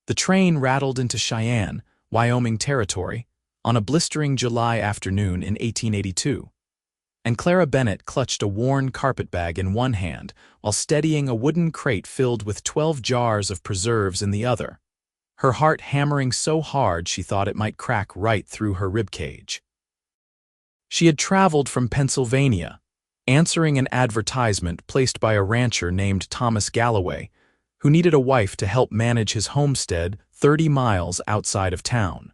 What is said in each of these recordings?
The train rattled into Cheyenne, Wyoming territory, on a blistering July afternoon in 1882. And Clara Bennett clutched a worn carpetbag in one hand while steadying a wooden crate filled with 12 jars of preserves in the other, her heart hammering so hard she thought it might crack right through her ribcage. She had traveled from Pennsylvania, answering an advertisement placed by a rancher named Thomas Galloway, who needed a wife to help manage his homestead 30 miles outside of town.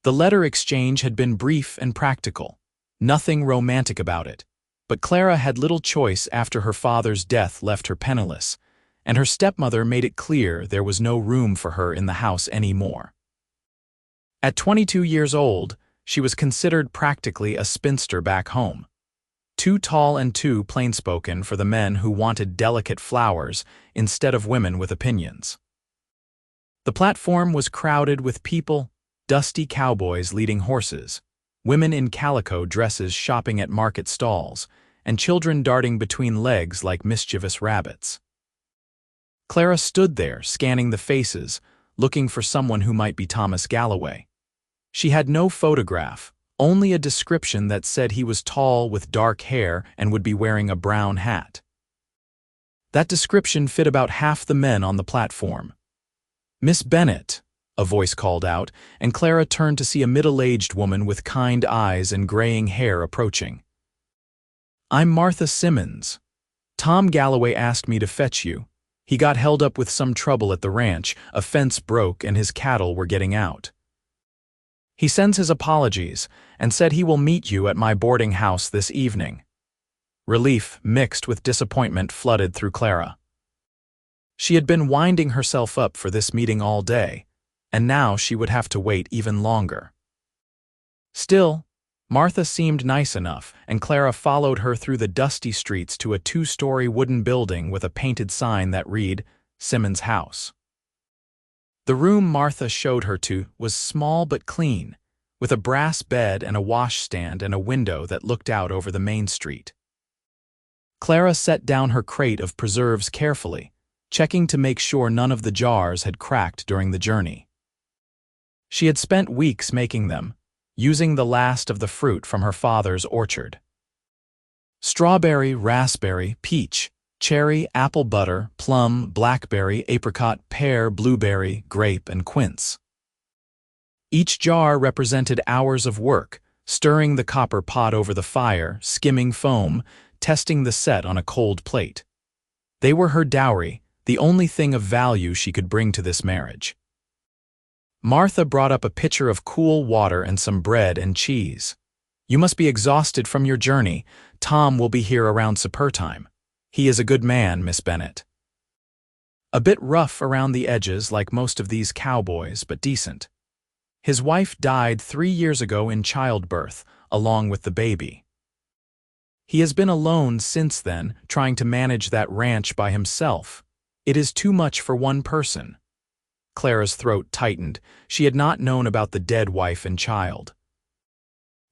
The letter exchange had been brief and practical, nothing romantic about it, but Clara had little choice after her father's death left her penniless, and her stepmother made it clear there was no room for her in the house anymore. At 22 years old, she was considered practically a spinster back home. Too tall and too plain-spoken for the men who wanted delicate flowers instead of women with opinions. The platform was crowded with people, dusty cowboys leading horses, women in calico dresses shopping at market stalls, and children darting between legs like mischievous rabbits. Clara stood there, scanning the faces, looking for someone who might be Thomas Galloway. She had no photograph, only a description that said he was tall with dark hair and would be wearing a brown hat. That description fit about half the men on the platform. "Miss Bennett," a voice called out, and Clara turned to see a middle-aged woman with kind eyes and graying hair approaching. "I'm Martha Simmons. Tom Galloway asked me to fetch you. He got held up with some trouble at the ranch, a fence broke and his cattle were getting out. He sends his apologies and said he will meet you at my boarding house this evening." Relief mixed with disappointment flooded through Clara. She had been winding herself up for this meeting all day, and now she would have to wait even longer. Still, Martha seemed nice enough, and Clara followed her through the dusty streets to a 2-story wooden building with a painted sign that read, "Simmons' House." The room Martha showed her to was small but clean, with a brass bed and a washstand and a window that looked out over the main street. Clara set down her crate of preserves carefully, checking to make sure none of the jars had cracked during the journey. She had spent weeks making them, using the last of the fruit from her father's orchard. Strawberry, raspberry, peach, cherry, apple butter, plum, blackberry, apricot, pear, blueberry, grape, and quince. Each jar represented hours of work, stirring the copper pot over the fire, skimming foam, testing the set on a cold plate. They were her dowry, the only thing of value she could bring to this marriage. Martha brought up a pitcher of cool water and some bread and cheese. "You must be exhausted from your journey. Tom will be here around supper time. He is a good man, Miss Bennett." A bit rough around the edges like most of these cowboys, but decent. His wife died 3 years ago in childbirth, along with the baby. He has been alone since then, trying to manage that ranch by himself. It is too much for one person. Clara's throat tightened. She had not known about the dead wife and child.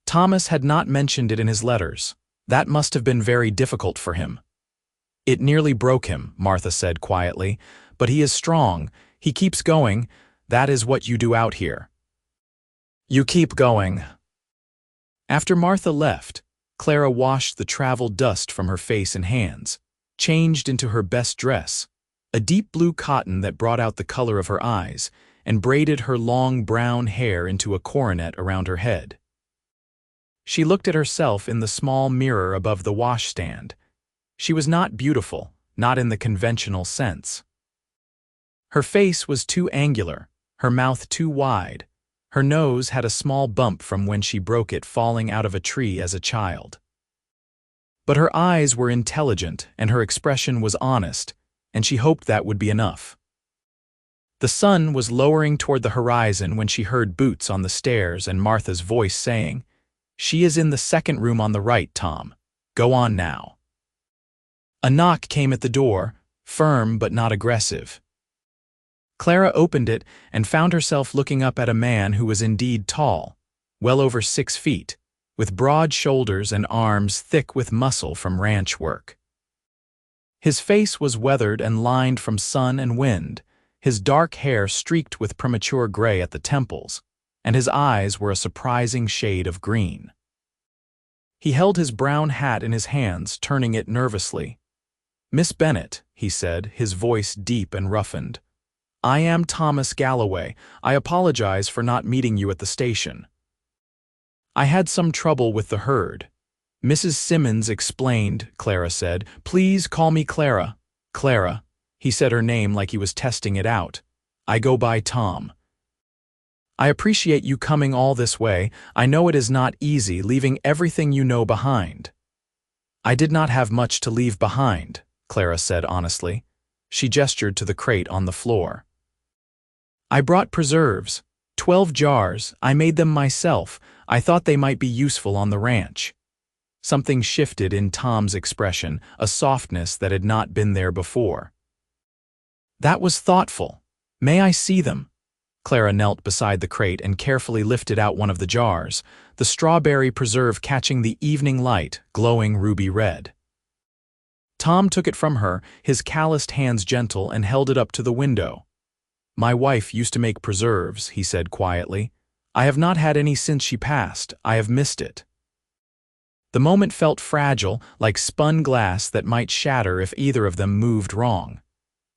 Thomas had not mentioned it in his letters. That must have been very difficult for him. "It nearly broke him," Martha said quietly, "but he is strong. He keeps going. That is what you do out here. You keep going." After Martha left, Clara washed the travel dust from her face and hands, changed into her best dress, a deep blue cotton that brought out the color of her eyes, and braided her long brown hair into a coronet around her head. She looked at herself in the small mirror above the washstand. She was not beautiful, not in the conventional sense. Her face was too angular, her mouth too wide. Her nose had a small bump from when she broke it falling out of a tree as a child. But her eyes were intelligent and her expression was honest, and she hoped that would be enough. The sun was lowering toward the horizon when she heard boots on the stairs and Martha's voice saying, "She is in the second room on the right, Tom. Go on now." A knock came at the door, firm but not aggressive. Clara opened it and found herself looking up at a man who was indeed tall, well over 6 feet, with broad shoulders and arms thick with muscle from ranch work. His face was weathered and lined from sun and wind, his dark hair streaked with premature gray at the temples, and his eyes were a surprising shade of green. He held his brown hat in his hands, turning it nervously. "Miss Bennett," he said, his voice deep and roughened. "I am Thomas Galloway. I apologize for not meeting you at the station. I had some trouble with the herd." "Mrs. Simmons explained," Clara said. "Please call me Clara." "Clara." He said her name like he was testing it out. "I go by Tom." "I appreciate you coming all this way. I know it is not easy leaving everything you know behind." "I did not have much to leave behind," Clara said honestly. She gestured to the crate on the floor. "I brought preserves. 12 jars. I made them myself. I thought they might be useful on the ranch." Something shifted in Tom's expression, a softness that had not been there before. "That was thoughtful. May I see them?" Clara knelt beside the crate and carefully lifted out one of the jars, the strawberry preserve catching the evening light, glowing ruby red. Tom took it from her, his calloused hands gentle, and held it up to the window. "My wife used to make preserves," he said quietly. "I have not had any since she passed. I have missed it." The moment felt fragile, like spun glass that might shatter if either of them moved wrong.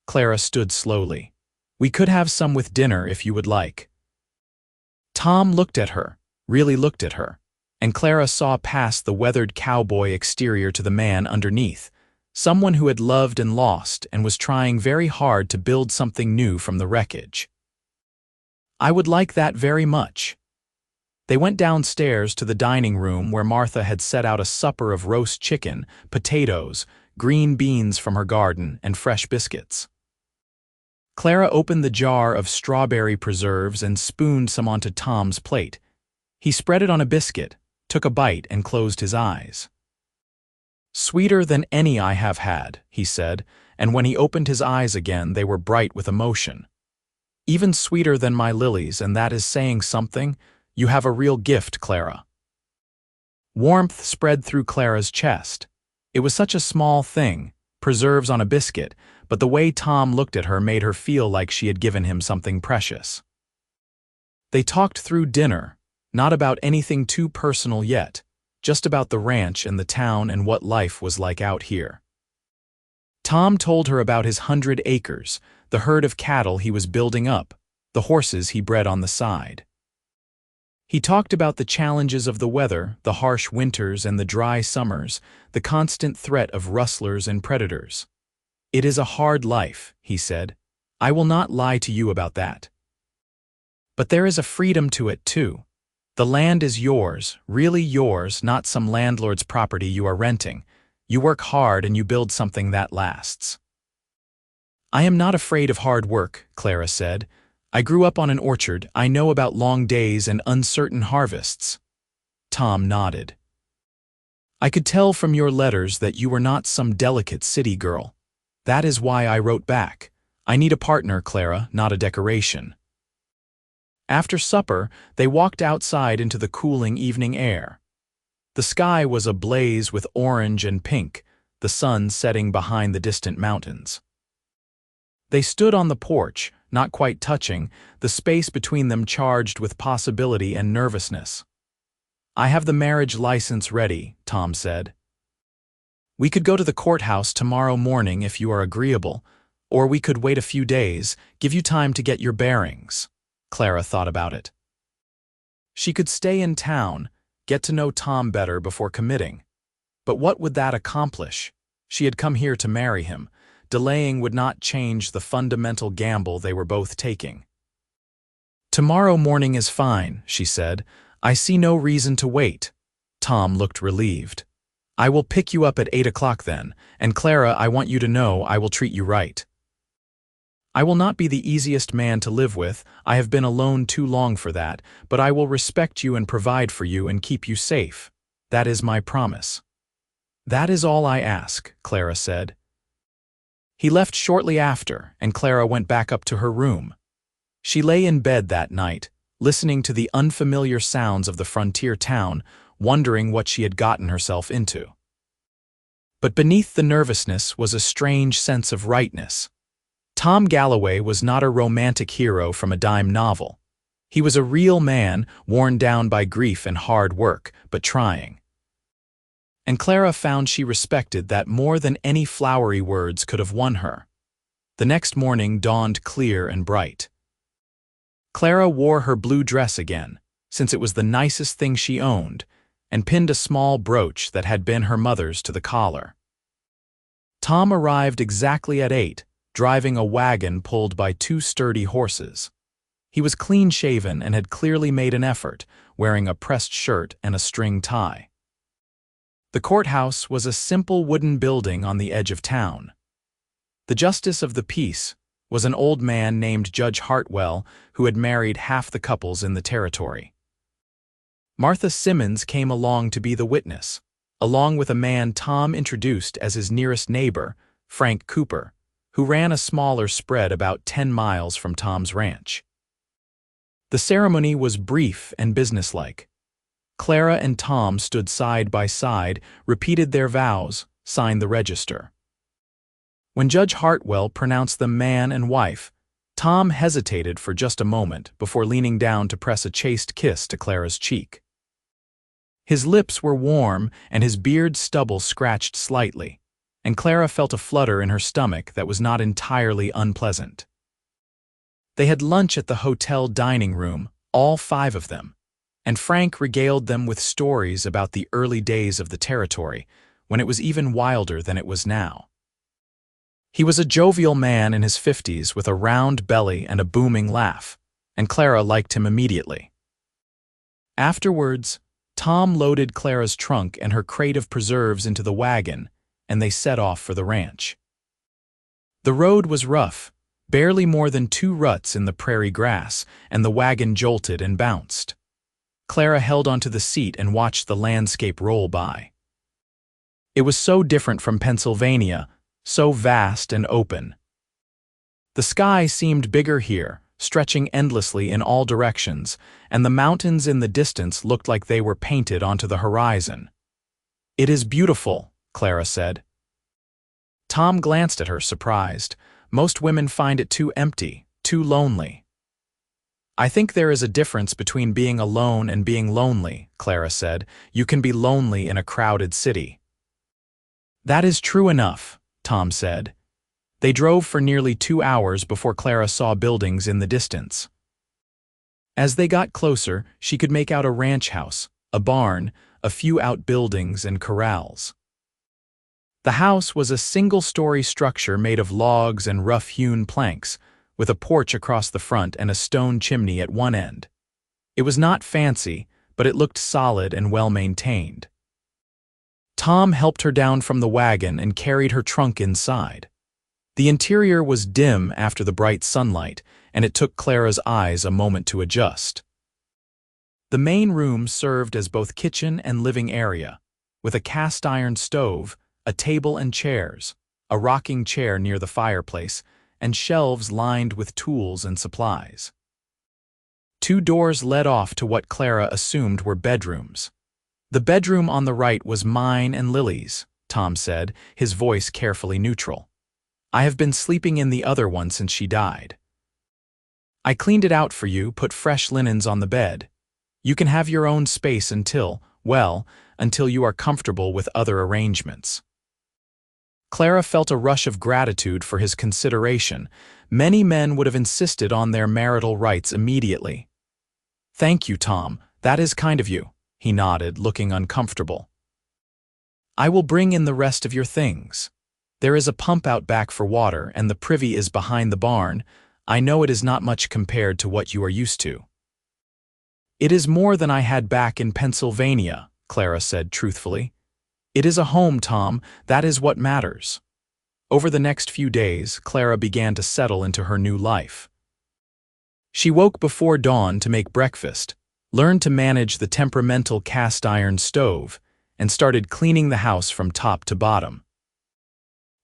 Clara stood slowly. "We could have some with dinner if you would like." Tom looked at her, really looked at her, and Clara saw past the weathered cowboy exterior to the man underneath, someone who had loved and lost and was trying very hard to build something new from the wreckage. "I would like that very much." They went downstairs to the dining room where Martha had set out a supper of roast chicken, potatoes, green beans from her garden, and fresh biscuits. Clara opened the jar of strawberry preserves and spooned some onto Tom's plate. He spread it on a biscuit, took a bite, and closed his eyes. "Sweeter than any I have had," he said, and when he opened his eyes again they were bright with emotion. "Even sweeter than my lilies, and that is saying something. You have a real gift, Clara." Warmth spread through Clara's chest. It was such a small thing, preserves on a biscuit, but the way Tom looked at her made her feel like she had given him something precious. They talked through dinner, not about anything too personal yet, just about the ranch and the town and what life was like out here. Tom told her about his 100 acres, the herd of cattle he was building up, the horses he bred on the side. He talked about the challenges of the weather, the harsh winters and the dry summers, the constant threat of rustlers and predators. "It is a hard life," he said. "I will not lie to you about that. But there is a freedom to it, too. The land is yours, really yours, not some landlord's property you are renting. You work hard and you build something that lasts." "I am not afraid of hard work," Clara said. "I grew up on an orchard. I know about long days and uncertain harvests." Tom nodded. "I could tell from your letters that you were not some delicate city girl. That is why I wrote back. I need a partner, Clara, not a decoration." After supper, they walked outside into the cooling evening air. The sky was ablaze with orange and pink, the sun setting behind the distant mountains. They stood on the porch, not quite touching, the space between them charged with possibility and nervousness. "I have the marriage license ready," Tom said. "We could go to the courthouse tomorrow morning if you are agreeable, or we could wait a few days, give you time to get your bearings." Clara thought about it. She could stay in town, get to know Tom better before committing. But what would that accomplish? She had come here to marry him. Delaying would not change the fundamental gamble they were both taking. "Tomorrow morning is fine," she said. "I see no reason to wait." Tom looked relieved. "I will pick you up at 8 o'clock then, and Clara, I want you to know I will treat you right. I will not be the easiest man to live with, I have been alone too long for that, but I will respect you and provide for you and keep you safe. That is my promise." "That is all I ask," Clara said. He left shortly after, and Clara went back up to her room. She lay in bed that night, listening to the unfamiliar sounds of the frontier town, wondering what she had gotten herself into. But beneath the nervousness was a strange sense of rightness. Tom Galloway was not a romantic hero from a dime novel. He was a real man, worn down by grief and hard work, but trying. And Clara found she respected that more than any flowery words could have won her. The next morning dawned clear and bright. Clara wore her blue dress again, since it was the nicest thing she owned, and pinned a small brooch that had been her mother's to the collar. Tom arrived exactly at 8, driving a wagon pulled by 2 sturdy horses. He was clean-shaven and had clearly made an effort, wearing a pressed shirt and a string tie. The courthouse was a simple wooden building on the edge of town. The justice of the peace was an old man named Judge Hartwell who had married half the couples in the territory. Martha Simmons came along to be the witness, along with a man Tom introduced as his nearest neighbor, Frank Cooper, who ran a smaller spread about 10 miles from Tom's ranch. The ceremony was brief and businesslike. Clara and Tom stood side by side, repeated their vows, signed the register. When Judge Hartwell pronounced them man and wife, Tom hesitated for just a moment before leaning down to press a chaste kiss to Clara's cheek. His lips were warm and his beard stubble scratched slightly, and Clara felt a flutter in her stomach that was not entirely unpleasant. They had lunch at the hotel dining room, all 5 of them, and Frank regaled them with stories about the early days of the territory, when it was even wilder than it was now. He was a jovial man in his 50s with a round belly and a booming laugh, and Clara liked him immediately. Afterwards, Tom loaded Clara's trunk and her crate of preserves into the wagon, and they set off for the ranch. The road was rough, barely more than 2 ruts in the prairie grass, and the wagon jolted and bounced. Clara held onto the seat and watched the landscape roll by. It was so different from Pennsylvania, so vast and open. The sky seemed bigger here, stretching endlessly in all directions, and the mountains in the distance looked like they were painted onto the horizon. "It is beautiful," Clara said. Tom glanced at her, surprised. Most women find it too empty, too lonely. "I think there is a difference between being alone and being lonely," Clara said. "You can be lonely in a crowded city." "That is true enough," Tom said. They drove for nearly 2 hours before Clara saw buildings in the distance. As they got closer, she could make out a ranch house, a barn, a few outbuildings and corrals. The house was a single-story structure made of logs and rough-hewn planks, with a porch across the front and a stone chimney at one end. It was not fancy, but it looked solid and well-maintained. Tom helped her down from the wagon and carried her trunk inside. The interior was dim after the bright sunlight, and it took Clara's eyes a moment to adjust. The main room served as both kitchen and living area, with a cast-iron stove, a table and chairs, a rocking chair near the fireplace, and shelves lined with tools and supplies. 2 doors led off to what Clara assumed were bedrooms. "The bedroom on the right was mine and Lily's," Tom said, his voice carefully neutral. "I have been sleeping in the other one since she died. I cleaned it out for you, put fresh linens on the bed. You can have your own space until you are comfortable with other arrangements." Clara felt a rush of gratitude for his consideration. Many men would have insisted on their marital rights immediately. "Thank you, Tom. That is kind of you," he nodded, looking uncomfortable. "I will bring in the rest of your things. There is a pump out back for water, and the privy is behind the barn. I know it is not much compared to what you are used to." "It is more than I had back in Pennsylvania," Clara said truthfully. "It is a home, Tom. That is what matters." Over the next few days, Clara began to settle into her new life. She woke before dawn to make breakfast, learned to manage the temperamental cast-iron stove, and started cleaning the house from top to bottom.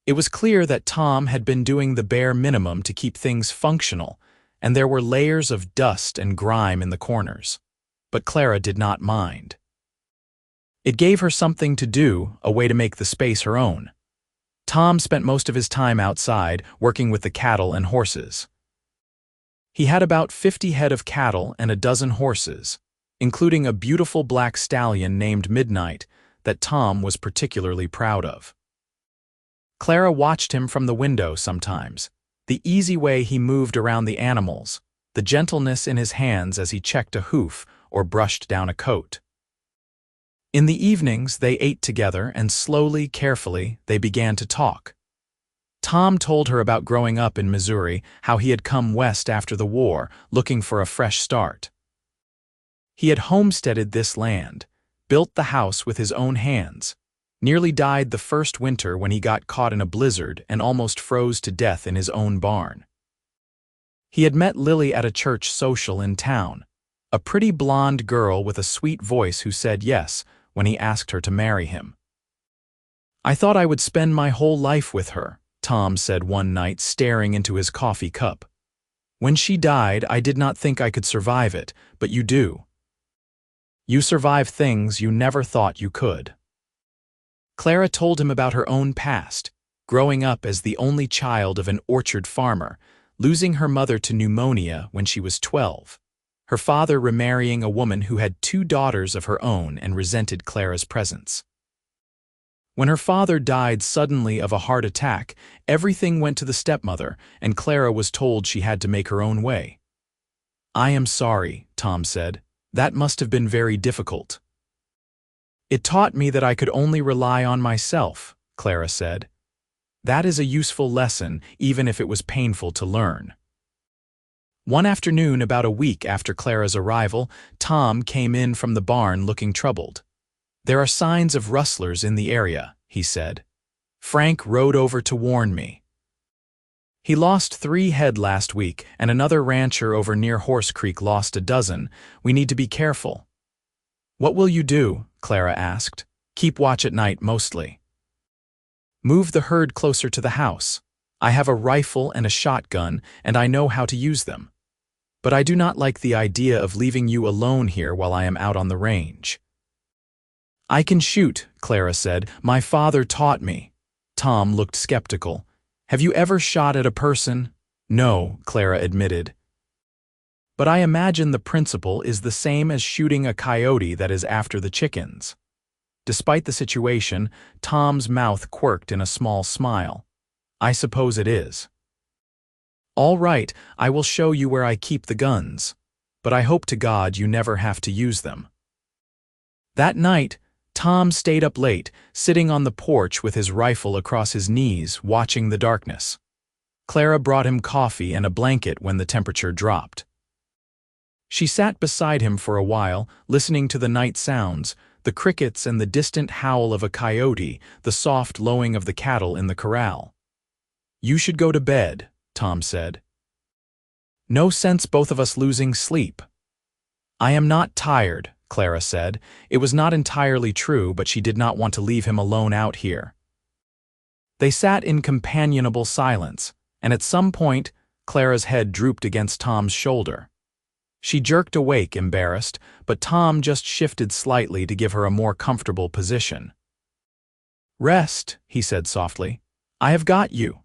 It was clear that Tom had been doing the bare minimum to keep things functional, and there were layers of dust and grime in the corners. But Clara did not mind. It gave her something to do, a way to make the space her own. Tom spent most of his time outside, working with the cattle and horses. He had about 50 head of cattle and a dozen horses, including a beautiful black stallion named Midnight that Tom was particularly proud of. Clara watched him from the window sometimes, the easy way he moved around the animals, the gentleness in his hands as he checked a hoof or brushed down a coat. In the evenings, they ate together, and slowly, carefully, they began to talk. Tom told her about growing up in Missouri, how he had come west after the war, looking for a fresh start. He had homesteaded this land, built the house with his own hands, nearly died the first winter when he got caught in a blizzard and almost froze to death in his own barn. He had met Lily at a church social in town, a pretty blonde girl with a sweet voice who said yes when he asked her to marry him. "I thought I would spend my whole life with her," Tom said one night, staring into his coffee cup. "When she died, I did not think I could survive it, but you do. You survive things you never thought you could." Clara told him about her own past, growing up as the only child of an orchard farmer, losing her mother to pneumonia when she was 12. Her father remarrying a woman who had 2 daughters of her own and resented Clara's presence. When her father died suddenly of a heart attack, everything went to the stepmother, and Clara was told she had to make her own way. "I am sorry," Tom said. "That must have been very difficult." "It taught me that I could only rely on myself," Clara said. "That is a useful lesson, even if it was painful to learn." One afternoon, about a week after Clara's arrival, Tom came in from the barn looking troubled. "There are signs of rustlers in the area," he said. "Frank rode over to warn me. He lost 3 head last week, and another rancher over near Horse Creek lost a dozen. We need to be careful." "What will you do?" Clara asked. "Keep watch at night mostly." "Move the herd closer to the house. I have a rifle and a shotgun, and I know how to use them. But I do not like the idea of leaving you alone here while I am out on the range." "I can shoot," Clara said. "My father taught me." Tom looked skeptical. "Have you ever shot at a person?" "No," Clara admitted. "But I imagine the principle is the same as shooting a coyote that is after the chickens." Despite the situation, Tom's mouth quirked in a small smile. "I suppose it is." "All right, I will show you where I keep the guns. But I hope to God you never have to use them." That night, Tom stayed up late, sitting on the porch with his rifle across his knees, watching the darkness. Clara brought him coffee and a blanket when the temperature dropped. She sat beside him for a while, listening to the night sounds, the crickets and the distant howl of a coyote, the soft lowing of the cattle in the corral. "You should go to bed," Tom said. "No sense both of us losing sleep." "I am not tired," Clara said. It was not entirely true, but she did not want to leave him alone out here. They sat in companionable silence, and at some point, Clara's head drooped against Tom's shoulder. She jerked awake, embarrassed, but Tom just shifted slightly to give her a more comfortable position. "Rest," he said softly. "I have got you."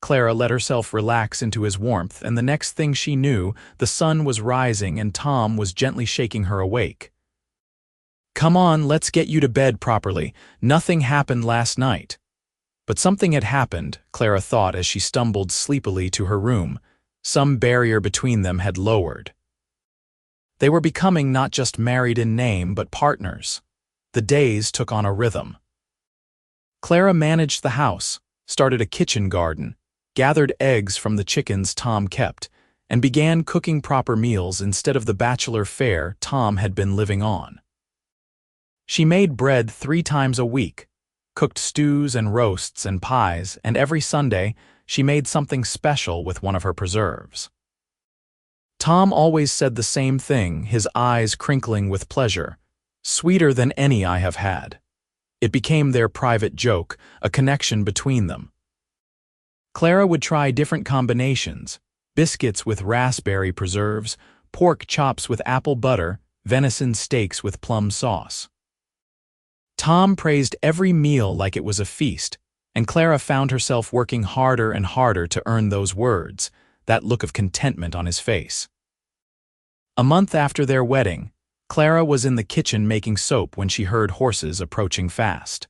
Clara let herself relax into his warmth, and the next thing she knew, the sun was rising and Tom was gently shaking her awake. "Come on, let's get you to bed properly. Nothing happened last night." But something had happened, Clara thought as she stumbled sleepily to her room. Some barrier between them had lowered. They were becoming not just married in name, but partners. The days took on a rhythm. Clara managed the house, started a kitchen garden, gathered eggs from the chickens Tom kept, and began cooking proper meals instead of the bachelor fare Tom had been living on. She made bread 3 times a week, cooked stews and roasts and pies, and every Sunday she made something special with one of her preserves. Tom always said the same thing, his eyes crinkling with pleasure. "Sweeter than any I have had." It became their private joke, a connection between them. Clara would try different combinations: biscuits with raspberry preserves, pork chops with apple butter, venison steaks with plum sauce. Tom praised every meal like it was a feast, And Clara found herself working harder and harder to earn those words, that look of contentment on his face. A month after their wedding, Clara was in the kitchen making soap when she heard horses approaching fast.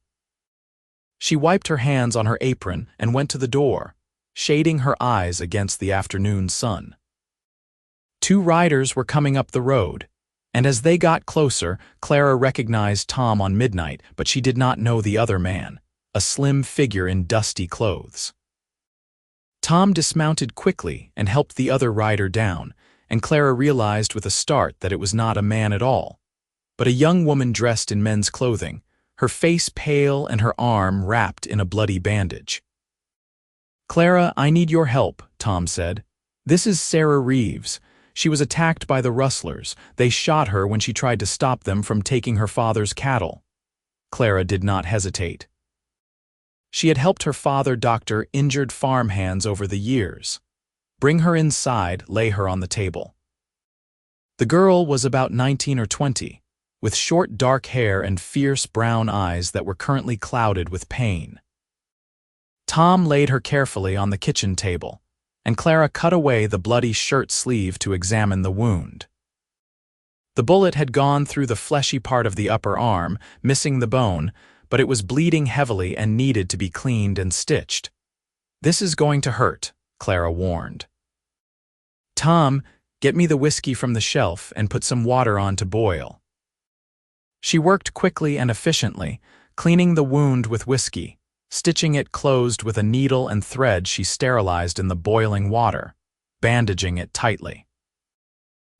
She wiped her hands on her apron and went to the door, shading her eyes against the afternoon sun. 2 riders were coming up the road, and as they got closer, Clara recognized Tom on Midnight, but she did not know the other man, a slim figure in dusty clothes. Tom dismounted quickly and helped the other rider down, and Clara realized with a start that it was not a man at all, but a young woman dressed in men's clothing, her face pale and her arm wrapped in a bloody bandage. "Clara, I need your help," Tom said. "This is Sarah Reeves. She was attacked by the rustlers. They shot her when she tried to stop them from taking her father's cattle." Clara did not hesitate. She had helped her father doctor injured farmhands over the years. "Bring her inside, lay her on the table." The girl was about 19 or 20, with short dark hair and fierce brown eyes that were currently clouded with pain. Tom laid her carefully on the kitchen table, and Clara cut away the bloody shirt sleeve to examine the wound. The bullet had gone through the fleshy part of the upper arm, missing the bone, but it was bleeding heavily and needed to be cleaned and stitched. "This is going to hurt," Clara warned. "Tom, get me the whiskey from the shelf and put some water on to boil." She worked quickly and efficiently, cleaning the wound with whiskey, stitching it closed with a needle and thread she sterilized in the boiling water, bandaging it tightly.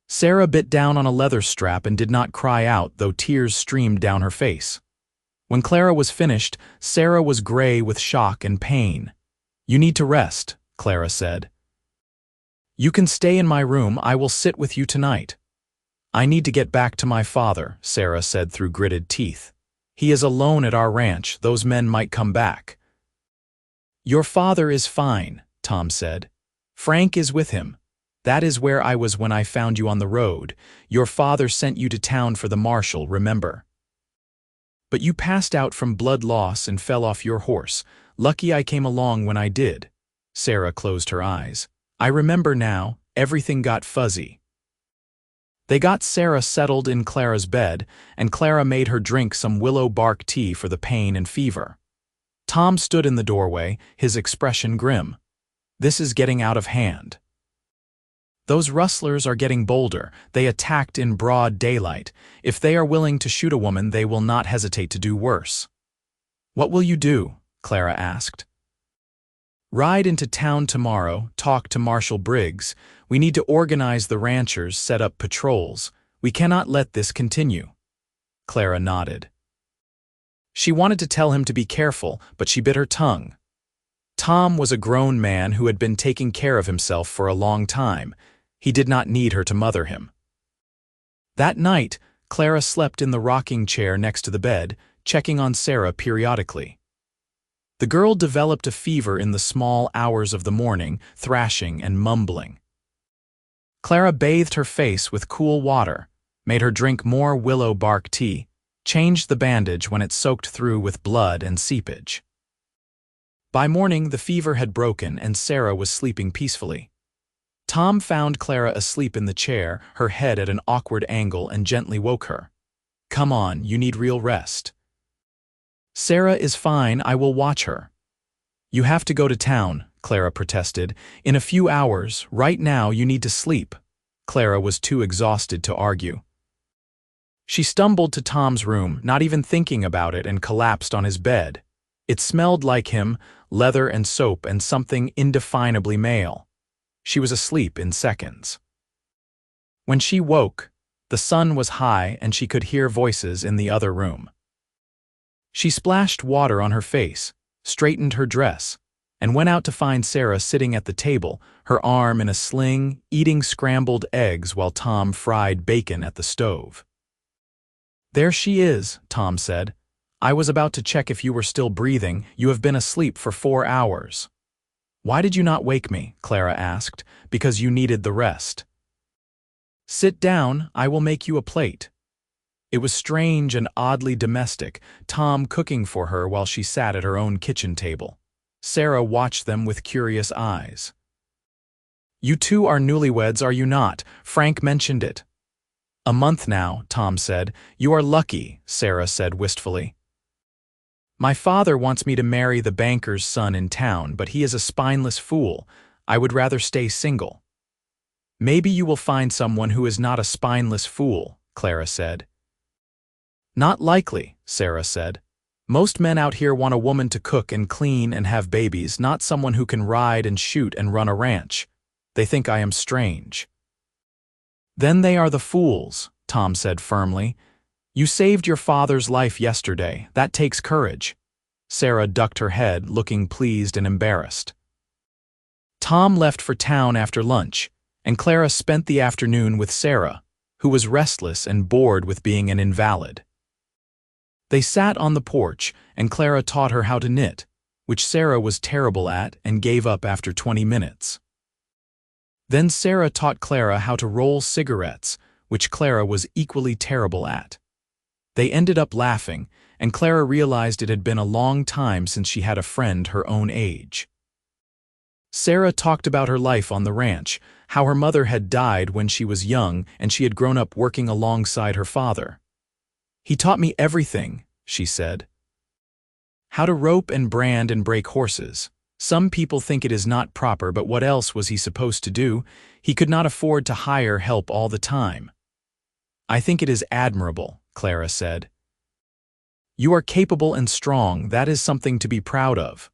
Sarah bit down on a leather strap and did not cry out, though tears streamed down her face. When Clara was finished, Sarah was gray with shock and pain. "You need to rest," Clara said. "You can stay in my room. I will sit with you tonight." "I need to get back to my father," Sarah said through gritted teeth. "He is alone at our ranch. Those men might come back." "Your father is fine," Tom said. "Frank is with him. That is where I was when I found you on the road. Your father sent you to town for the marshal, remember? But you passed out from blood loss and fell off your horse. Lucky I came along when I did." Sarah closed her eyes. "I remember now. Everything got fuzzy." They got Sarah settled in Clara's bed, and Clara made her drink some willow bark tea for the pain and fever. Tom stood in the doorway, his expression grim. "This is getting out of hand. Those rustlers are getting bolder. They attacked in broad daylight. If they are willing to shoot a woman, they will not hesitate to do worse." "What will you do?" Clara asked. "Ride into town tomorrow, talk to Marshal Briggs. We need to organize the ranchers, set up patrols. We cannot let this continue." Clara nodded. She wanted to tell him to be careful, but she bit her tongue. Tom was a grown man who had been taking care of himself for a long time. He did not need her to mother him. That night, Clara slept in the rocking chair next to the bed, checking on Sarah periodically. The girl developed a fever in the small hours of the morning, thrashing and mumbling. Clara bathed her face with cool water, made her drink more willow bark tea, changed the bandage when it soaked through with blood and seepage. By morning, the fever had broken and Sarah was sleeping peacefully. Tom found Clara asleep in the chair, her head at an awkward angle, and gently woke her. "Come on, you need real rest." "Sarah is fine, I will watch her." "You have to go to town," Clara protested. "In a few hours, right now you need to sleep." Clara was too exhausted to argue. She stumbled to Tom's room, not even thinking about it, and collapsed on his bed. It smelled like him, leather and soap and something indefinably male. She was asleep in seconds. When she woke, the sun was high and she could hear voices in the other room. She splashed water on her face, straightened her dress, and went out to find Sarah sitting at the table, her arm in a sling, eating scrambled eggs while Tom fried bacon at the stove. "There she is," Tom said. "I was about to check if you were still breathing. You have been asleep for 4 hours." "Why did you not wake me?" Clara asked. "Because you needed the rest." "Sit down, I will make you a plate." It was strange and oddly domestic, Tom cooking for her while she sat at her own kitchen table. Sarah watched them with curious eyes. "You two are newlyweds, are you not? Frank mentioned it." "A month now," Tom said. "You are lucky," Sarah said wistfully. "My father wants me to marry the banker's son in town, but he is a spineless fool. I would rather stay single." "Maybe you will find someone who is not a spineless fool," Clara said. "Not likely," Sarah said. "Most men out here want a woman to cook and clean and have babies, not someone who can ride and shoot and run a ranch. They think I am strange." "Then they are the fools," Tom said firmly. "You saved your father's life yesterday. That takes courage." Sarah ducked her head, looking pleased and embarrassed. Tom left for town after lunch, and Clara spent the afternoon with Sarah, who was restless and bored with being an invalid. They sat on the porch, and Clara taught her how to knit, which Sarah was terrible at and gave up after 20 minutes. Then Sarah taught Clara how to roll cigarettes, which Clara was equally terrible at. They ended up laughing, and Clara realized it had been a long time since she had a friend her own age. Sarah talked about her life on the ranch, how her mother had died when she was young and she had grown up working alongside her father. "He taught me everything," she said. "How to rope and brand and break horses. Some people think it is not proper, but what else was he supposed to do? He could not afford to hire help all the time." "I think it is admirable," Clara said. "You are capable and strong. That is something to be proud of."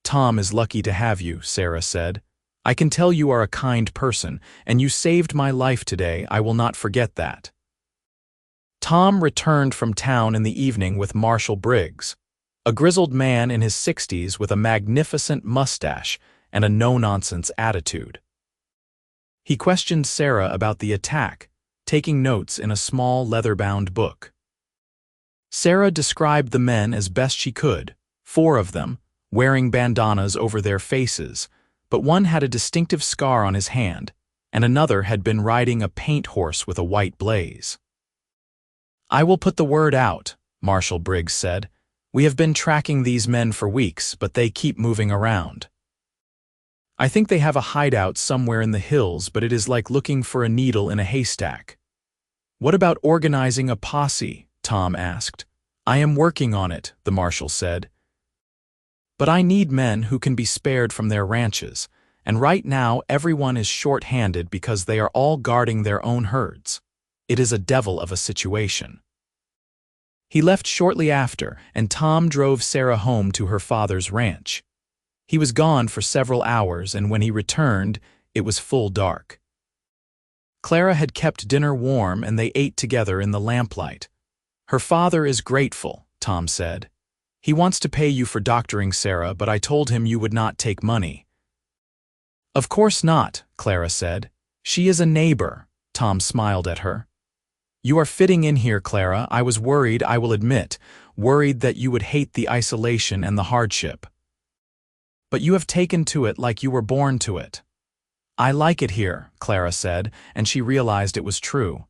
"Tom is lucky to have you," Sarah said. "I can tell you are a kind person, and you saved my life today. I will not forget that." Tom returned from town in the evening with Marshall Briggs, a grizzled man in his 60s with a magnificent mustache and a no-nonsense attitude. He questioned Sarah about the attack, taking notes in a small leather-bound book. Sarah described the men as best she could, 4 of them, wearing bandanas over their faces, but one had a distinctive scar on his hand, and another had been riding a paint horse with a white blaze. "I will put the word out," Marshall Briggs said. "We have been tracking these men for weeks, but they keep moving around. I think they have a hideout somewhere in the hills, but it is like looking for a needle in a haystack." "What about organizing a posse?" Tom asked. "I am working on it," the marshal said. "But I need men who can be spared from their ranches, and right now everyone is short-handed because they are all guarding their own herds. It is a devil of a situation." He left shortly after, and Tom drove Sarah home to her father's ranch. He was gone for several hours, and when he returned, it was full dark. Clara had kept dinner warm, and they ate together in the lamplight. "Her father is grateful," Tom said. "He wants to pay you for doctoring Sarah, but I told him you would not take money." "Of course not," Clara said. "She is a neighbor." Tom smiled at her. "You are fitting in here, Clara. I was worried, I will admit, worried that you would hate the isolation and the hardship. But you have taken to it like you were born to it." "I like it here," Clara said, and she realized it was true.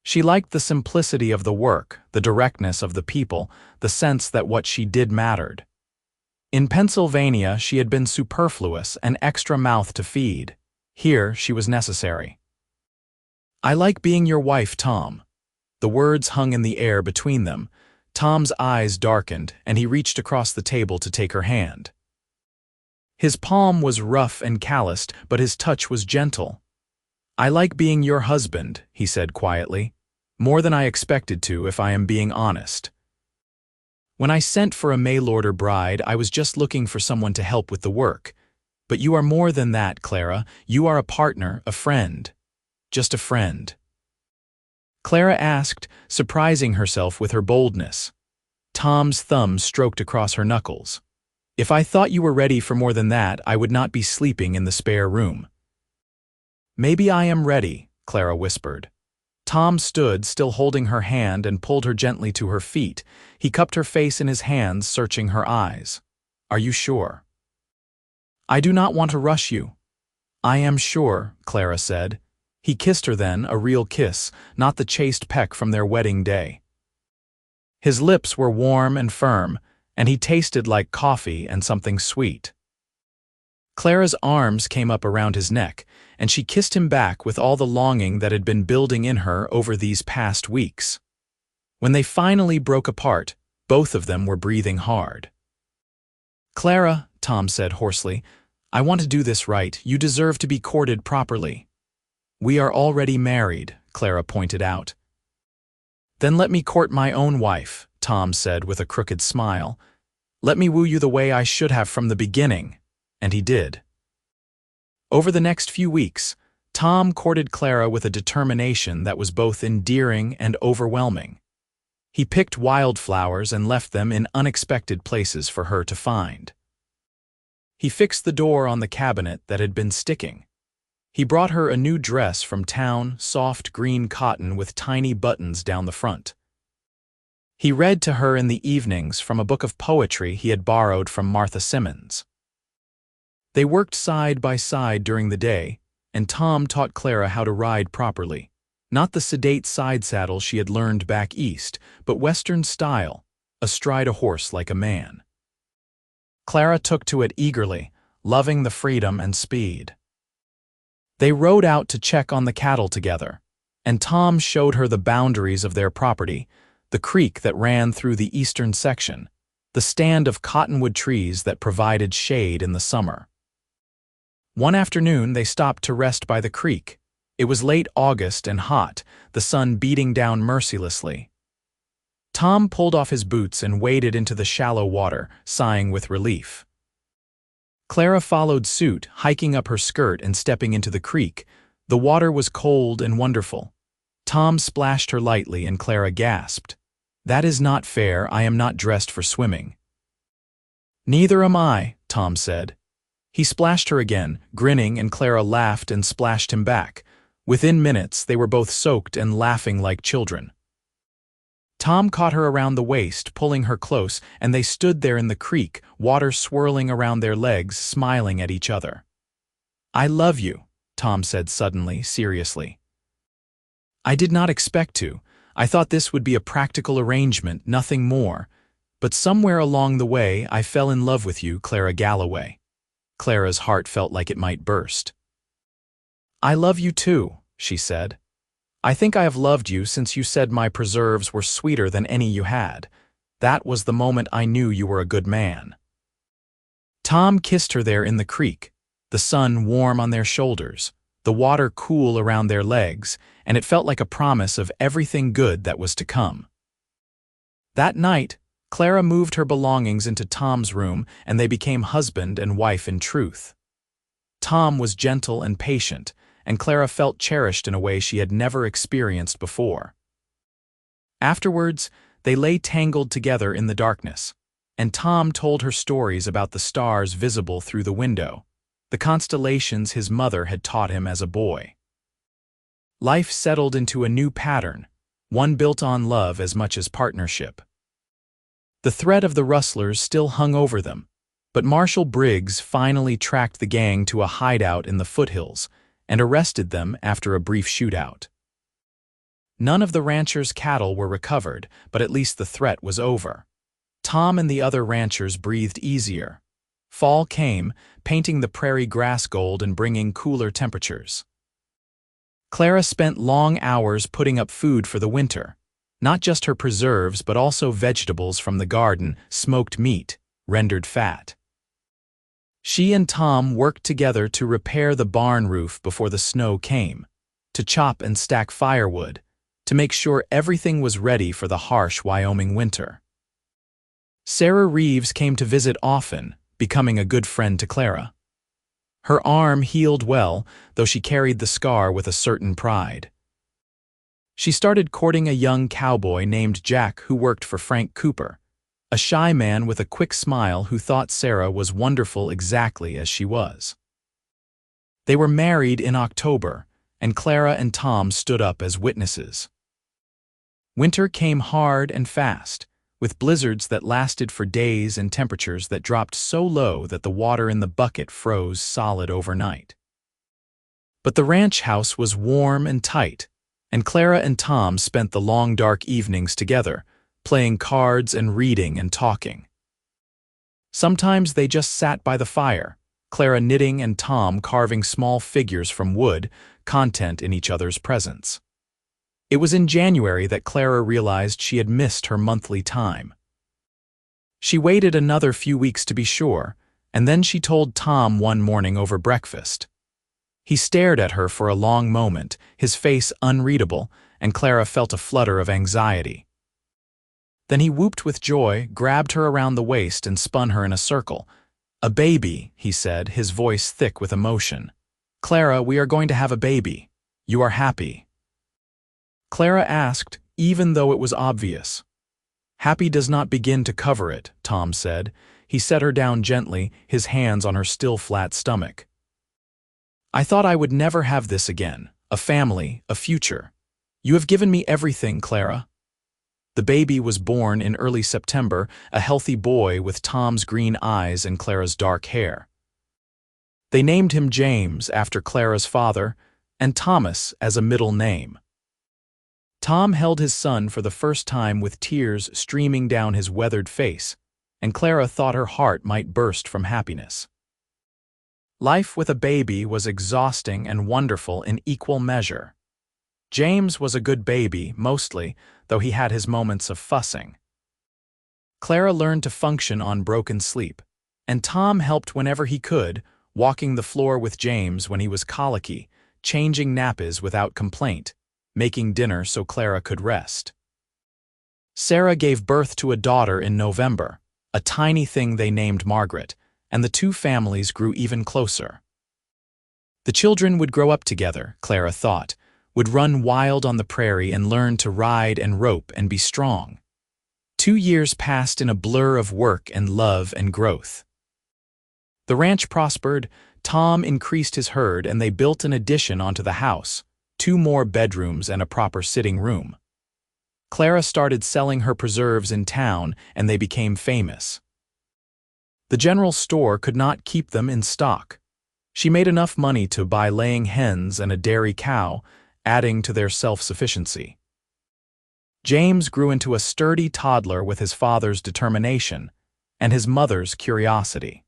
She liked the simplicity of the work, the directness of the people, the sense that what she did mattered. In Pennsylvania, she had been superfluous, an extra mouth to feed. Here, she was necessary. "I like being your wife, Tom." The words hung in the air between them. Tom's eyes darkened, and he reached across the table to take her hand. His palm was rough and calloused, but his touch was gentle. "I like being your husband," he said quietly. "More than I expected to, if I am being honest. When I sent for a mail-order bride, I was just looking for someone to help with the work. But you are more than that, Clara. You are a partner, a friend. Just a friend." Clara asked, surprising herself with her boldness. Tom's thumb stroked across her knuckles. "If I thought you were ready for more than that, I would not be sleeping in the spare room." "Maybe I am ready," Clara whispered. Tom stood, still holding her hand, and pulled her gently to her feet. He cupped her face in his hands, searching her eyes. "Are you sure?" "I do not want to rush you." "I am sure," Clara said. He kissed her then, a real kiss, not the chaste peck from their wedding day. His lips were warm and firm, and he tasted like coffee and something sweet. Clara's arms came up around his neck, and she kissed him back with all the longing that had been building in her over these past weeks. When they finally broke apart, both of them were breathing hard. "Clara," Tom said hoarsely, "I want to do this right. You deserve to be courted properly." "We are already married," Clara pointed out. "Then let me court my own wife," Tom said with a crooked smile. "Let me woo you the way I should have from the beginning." And he did. Over the next few weeks, Tom courted Clara with a determination that was both endearing and overwhelming. He picked wildflowers and left them in unexpected places for her to find. He fixed the door on the cabinet that had been sticking. He brought her a new dress from town, soft green cotton with tiny buttons down the front. He read to her in the evenings from a book of poetry he had borrowed from Martha Simmons. They worked side by side during the day, and Tom taught Clara how to ride properly. Not the sedate side saddle she had learned back east, but Western style, astride a horse like a man. Clara took to it eagerly, loving the freedom and speed. They rode out to check on the cattle together, and Tom showed her the boundaries of their property, the creek that ran through the eastern section, the stand of cottonwood trees that provided shade in the summer. One afternoon they stopped to rest by the creek. It was late August and hot, the sun beating down mercilessly. Tom pulled off his boots and waded into the shallow water, sighing with relief. Clara followed suit, hiking up her skirt and stepping into the creek. The water was cold and wonderful. Tom splashed her lightly and Clara gasped. "That is not fair, I am not dressed for swimming." "Neither am I," Tom said. He splashed her again, grinning, and Clara laughed and splashed him back. Within minutes, they were both soaked and laughing like children. Tom caught her around the waist, pulling her close, and they stood there in the creek, water swirling around their legs, smiling at each other. "I love you," Tom said suddenly, seriously. "I did not expect to. I thought this would be a practical arrangement, nothing more. But somewhere along the way, I fell in love with you, Clara Galloway." Clara's heart felt like it might burst. "I love you too," she said. "I think I have loved you since you said my preserves were sweeter than any you had. That was the moment I knew you were a good man." Tom kissed her there in the creek, the sun warm on their shoulders, the water cool around their legs, and it felt like a promise of everything good that was to come. That night, Clara moved her belongings into Tom's room, and they became husband and wife in truth. Tom was gentle and patient, and Clara felt cherished in a way she had never experienced before. Afterwards, they lay tangled together in the darkness, and Tom told her stories about the stars visible through the window, the constellations his mother had taught him as a boy. Life settled into a new pattern, one built on love as much as partnership. The threat of the rustlers still hung over them, but Marshal Briggs finally tracked the gang to a hideout in the foothills and arrested them after a brief shootout. None of the ranchers' cattle were recovered, but at least the threat was over. Tom and the other ranchers breathed easier. Fall came, painting the prairie grass gold and bringing cooler temperatures. Clara spent long hours putting up food for the winter. Not just her preserves, but also vegetables from the garden, smoked meat, rendered fat. She and Tom worked together to repair the barn roof before the snow came, to chop and stack firewood, to make sure everything was ready for the harsh Wyoming winter. Sarah Reeves came to visit often, becoming a good friend to Clara. Her arm healed well, though she carried the scar with a certain pride. She started courting a young cowboy named Jack who worked for Frank Cooper, a shy man with a quick smile who thought Sarah was wonderful exactly as she was. They were married in October, and Clara and Tom stood up as witnesses. Winter came hard and fast, with blizzards that lasted for days and temperatures that dropped so low that the water in the bucket froze solid overnight. But the ranch house was warm and tight, and Clara and Tom spent the long dark evenings together, playing cards and reading and talking. Sometimes they just sat by the fire, Clara knitting and Tom carving small figures from wood, content in each other's presence. It was in January that Clara realized she had missed her monthly time. She waited another few weeks to be sure, and then she told Tom one morning over breakfast. He stared at her for a long moment, his face unreadable, and Clara felt a flutter of anxiety. Then he whooped with joy, grabbed her around the waist and spun her in a circle. "A baby," he said, his voice thick with emotion. "Clara, we are going to have a baby. You are happy?" Clara asked, even though it was obvious. "Happy does not begin to cover it," Tom said. He set her down gently, his hands on her still flat stomach. "I thought I would never have this again, a family, a future. You have given me everything, Clara." The baby was born in early September, a healthy boy with Tom's green eyes and Clara's dark hair. They named him James after Clara's father, and Thomas as a middle name. Tom held his son for the first time with tears streaming down his weathered face, and Clara thought her heart might burst from happiness. Life with a baby was exhausting and wonderful in equal measure. James was a good baby, mostly, though he had his moments of fussing. Clara learned to function on broken sleep, and Tom helped whenever he could, walking the floor with James when he was colicky, changing nappies without complaint, making dinner so Clara could rest. Sarah gave birth to a daughter in November, a tiny thing they named Margaret, and the two families grew even closer. The children would grow up together, Clara thought, would run wild on the prairie and learn to ride and rope and be strong. 2 years passed in a blur of work and love and growth. The ranch prospered, Tom increased his herd, and they built an addition onto the house, 2 more bedrooms and a proper sitting room. Clara started selling her preserves in town, and they became famous. The general store could not keep them in stock. She made enough money to buy laying hens and a dairy cow, adding to their self-sufficiency. James grew into a sturdy toddler with his father's determination and his mother's curiosity.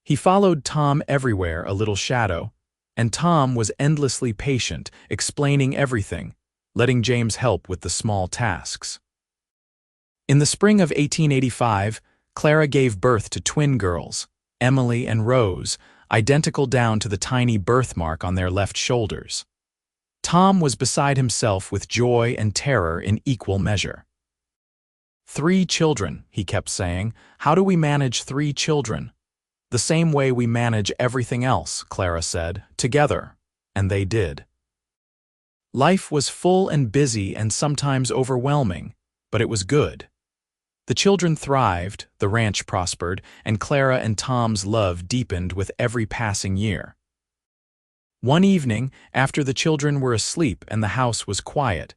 He followed Tom everywhere, a little shadow, and Tom was endlessly patient, explaining everything, letting James help with the small tasks. In the spring of 1885, Clara gave birth to twin girls, Emily and Rose, identical down to the tiny birthmark on their left shoulders. Tom was beside himself with joy and terror in equal measure. 3 children, he kept saying. How do we manage 3 children? The same way we manage everything else, Clara said, together, and they did. Life was full and busy and sometimes overwhelming, but it was good. The children thrived, the ranch prospered, and Clara and Tom's love deepened with every passing year. One evening, after the children were asleep and the house was quiet,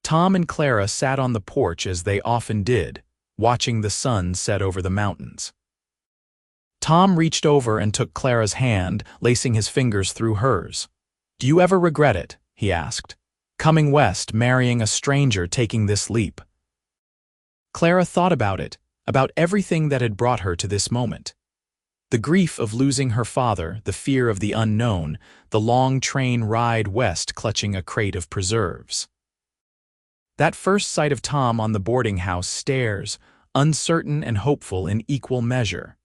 Tom and Clara sat on the porch as they often did, watching the sun set over the mountains. Tom reached over and took Clara's hand, lacing his fingers through hers. "Do you ever regret it?" he asked. "Coming west, marrying a stranger, taking this leap?" Clara thought about it, about everything that had brought her to this moment. The grief of losing her father, the fear of the unknown, the long train ride west clutching a crate of preserves. That first sight of Tom on the boarding house stairs, uncertain and hopeful in equal measure.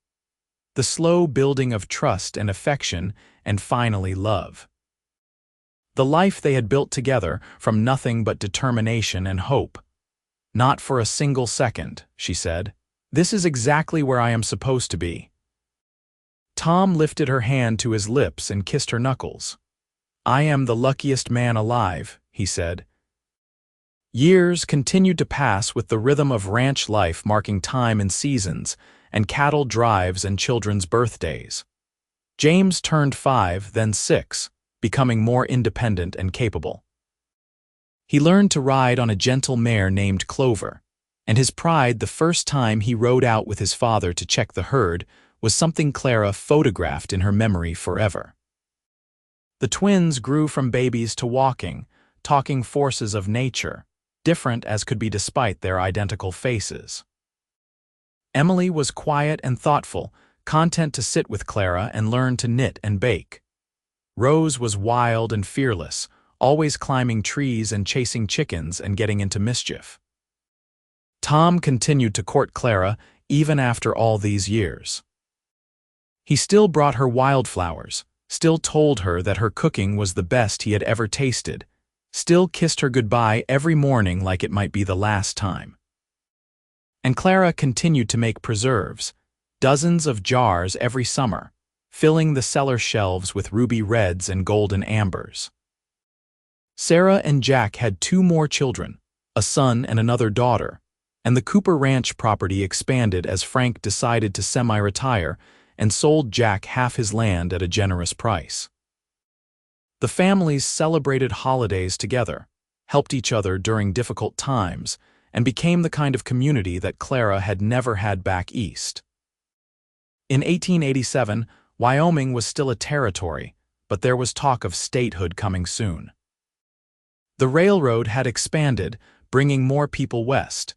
The slow building of trust and affection, and finally love. The life they had built together from nothing but determination and hope. "Not for a single second," she said. "This is exactly where I am supposed to be." Tom lifted her hand to his lips and kissed her knuckles. "I am the luckiest man alive," he said. Years continued to pass with the rhythm of ranch life marking time and seasons, and cattle drives and children's birthdays. James turned 5, then 6, becoming more independent and capable. He learned to ride on a gentle mare named Clover, and his pride the first time he rode out with his father to check the herd was something Clara photographed in her memory forever. The twins grew from babies to walking, talking forces of nature, different as could be despite their identical faces. Emily was quiet and thoughtful, content to sit with Clara and learn to knit and bake. Rose was wild and fearless, always climbing trees and chasing chickens and getting into mischief. Tom continued to court Clara even after all these years. He still brought her wildflowers, still told her that her cooking was the best he had ever tasted, still kissed her goodbye every morning like it might be the last time. And Clara continued to make preserves, dozens of jars every summer, filling the cellar shelves with ruby reds and golden ambers. Sarah and Jack had 2 more children, a son and another daughter, and the Cooper Ranch property expanded as Frank decided to semi-retire and sold Jack half his land at a generous price. The families celebrated holidays together, helped each other during difficult times, and became the kind of community that Clara had never had back east. In 1887, Wyoming was still a territory, but there was talk of statehood coming soon. The railroad had expanded, bringing more people west,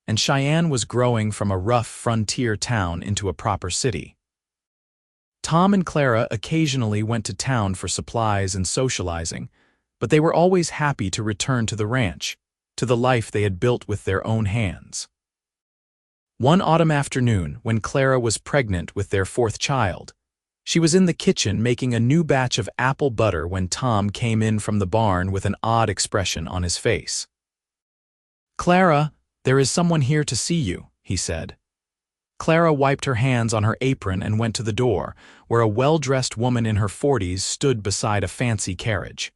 and Cheyenne was growing from a rough frontier town into a proper city. Tom and Clara occasionally went to town for supplies and socializing, but they were always happy to return to the ranch, to the life they had built with their own hands. One autumn afternoon, when Clara was pregnant with their 4th child, she was in the kitchen making a new batch of apple butter when Tom came in from the barn with an odd expression on his face. "Clara, there is someone here to see you," he said. Clara wiped her hands on her apron and went to the door, where a well-dressed woman in her 40s stood beside a fancy carriage.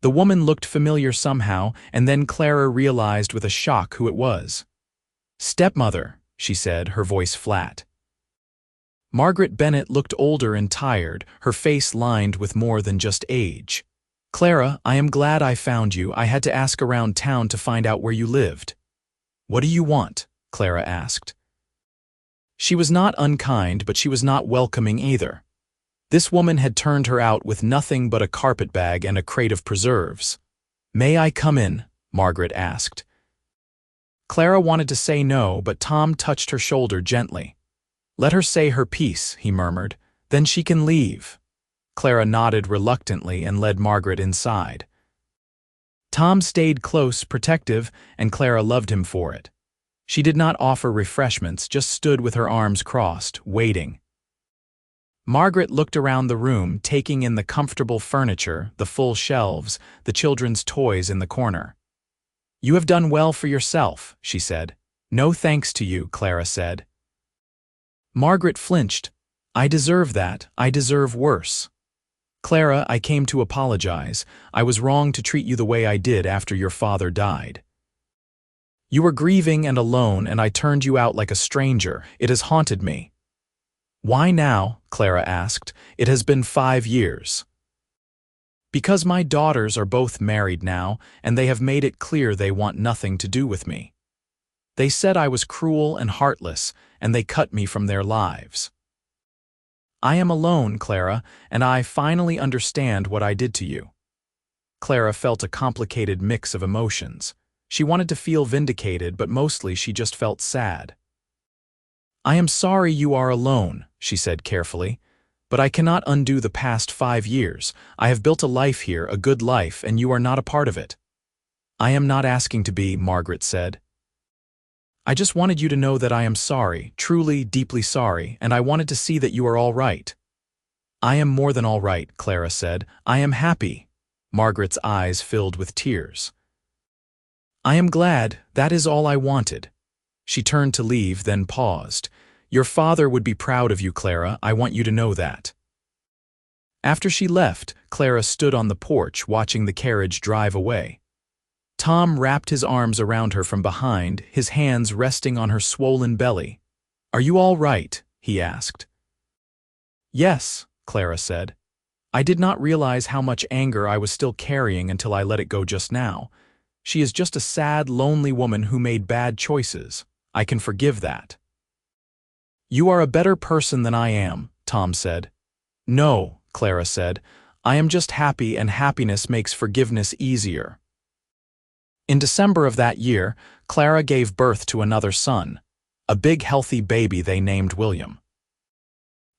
The woman looked familiar somehow, and then Clara realized with a shock who it was. "Stepmother," she said, her voice flat. Margaret Bennett looked older and tired, her face lined with more than just age. "Clara, I am glad I found you. I had to ask around town to find out where you lived." "What do you want?" Clara asked. She was not unkind, but she was not welcoming either. This woman had turned her out with nothing but a carpetbag and a crate of preserves. "May I come in?" Margaret asked. Clara wanted to say no, but Tom touched her shoulder gently. "Let her say her piece," he murmured. "Then she can leave." Clara nodded reluctantly and led Margaret inside. Tom stayed close, protective, and Clara loved him for it. She did not offer refreshments, just stood with her arms crossed, waiting. Margaret looked around the room, taking in the comfortable furniture, the full shelves, the children's toys in the corner. "You have done well for yourself," she said. "No thanks to you," Clara said. Margaret flinched. "I deserve that. I deserve worse." "Clara, I came to apologize. I was wrong to treat you the way I did after your father died. You were grieving and alone, and I turned you out like a stranger. It has haunted me." "Why now?" Clara asked. "It has been 5 years. "Because my daughters are both married now, and they have made it clear they want nothing to do with me. They said I was cruel and heartless, and they cut me from their lives. I am alone, Clara, and I finally understand what I did to you." Clara felt a complicated mix of emotions. She wanted to feel vindicated, but mostly she just felt sad. "I am sorry you are alone," she said carefully, "but I cannot undo the past 5 years. I have built a life here, a good life, and you are not a part of it." "I am not asking to be," Margaret said. "I just wanted you to know that I am sorry, truly, deeply sorry, and I wanted to see that you are all right." "I am more than all right," Clara said. "I am happy." Margaret's eyes filled with tears. "I am glad. That is all I wanted." She turned to leave, then paused. "Your father would be proud of you, Clara. I want you to know that." After she left, Clara stood on the porch watching the carriage drive away. Tom wrapped his arms around her from behind, his hands resting on her swollen belly. "Are you all right?" he asked. "Yes," Clara said. "I did not realize how much anger I was still carrying until I let it go just now. She is just a sad, lonely woman who made bad choices. I can forgive that." "You are a better person than I am," Tom said. "No," Clara said. I am just happy, and happiness makes forgiveness easier." In December of that year, Clara gave birth to another son, a big healthy baby they named William.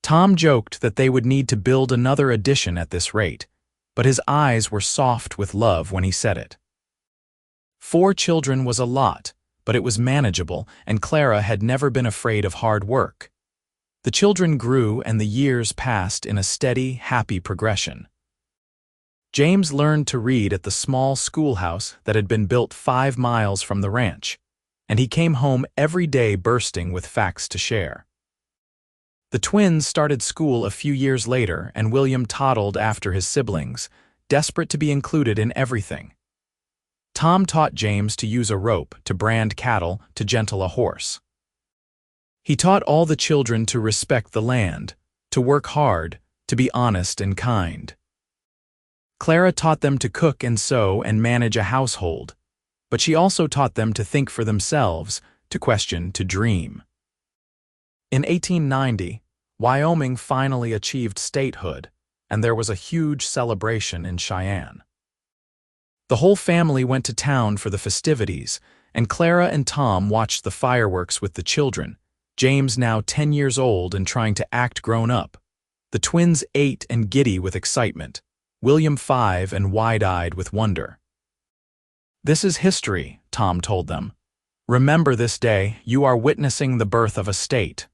Tom joked that they would need to build another addition at this rate, but his eyes were soft with love when he said it. 4 children was a lot, but it was manageable, and Clara had never been afraid of hard work. The children grew, and the years passed in a steady, happy progression. James learned to read at the small schoolhouse that had been built 5 miles from the ranch, and he came home every day bursting with facts to share. The twins started school a few years later, and William toddled after his siblings, desperate to be included in everything. Tom taught James to use a rope to brand cattle, to gentle a horse. He taught all the children to respect the land, to work hard, to be honest and kind. Clara taught them to cook and sew and manage a household, but she also taught them to think for themselves, to question, to dream. In 1890, Wyoming finally achieved statehood, and there was a huge celebration in Cheyenne. The whole family went to town for the festivities, and Clara and Tom watched the fireworks with the children, James now 10 years old and trying to act grown up. The twins 8 and giddy with excitement, William 5 and wide-eyed with wonder. "This is history," Tom told them. "Remember this day, you are witnessing the birth of a state."